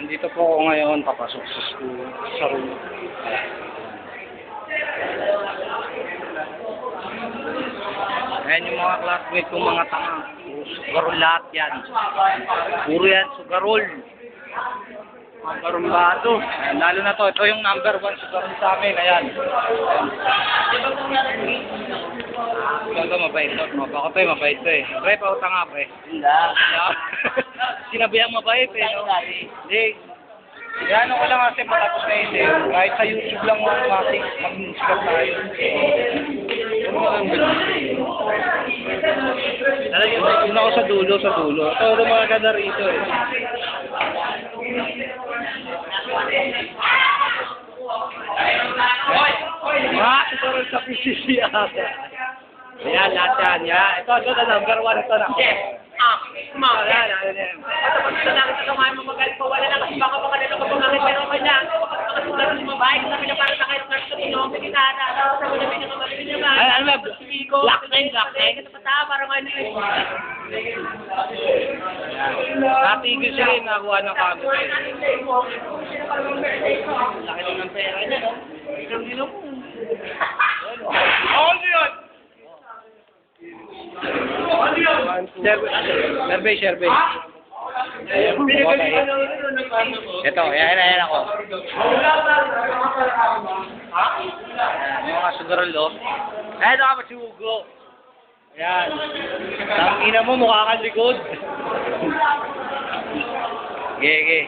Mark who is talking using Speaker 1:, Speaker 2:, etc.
Speaker 1: Nandito po ako ngayon, papasok sa school, sa room. Ayan yung mga classmate kong mga tanga. Sugarol lahat yan. Puro yan, sugarol. Mga karumbado. Ayan, lalo na to. Ito yung number 1 sugarol sa amin. Ayan. Ito mabait to. Baka to mabait to eh. Pre, pauta nga pre.
Speaker 2: Hindi.
Speaker 1: Sinabi ang mabait eh. No? Hindi. Yan ko lang kasi matapos na yun eh. Kahit sa YouTube lang mag-sikat tayo. Yun ako sa dulo. Ito yung mga ganda rito eh. Ito rin sa PCC ata. Ayan, lahat yan. Ito na number 1 ito na.
Speaker 3: Tapos na lang ito kumain mo magalit pa wala lang kasi baka makalala ko pag nakit pero kanya makasulat ng babae sabi niya para sa kayo kasi ino ang pinitana tapos sabi niya pinamagalit niya ba
Speaker 1: Ano ba? Black name.
Speaker 3: ito pa parang ano yun
Speaker 1: Natigil sila yung nakuha ng camera. Laki lang ng pera niya, no? Isang dino mo. Ano yun? Survey. Ito, ayan ako. Yung mga sugarolo. Ayan ako masugo. Ayan. Tangina mo, mukha kang likod. Gege.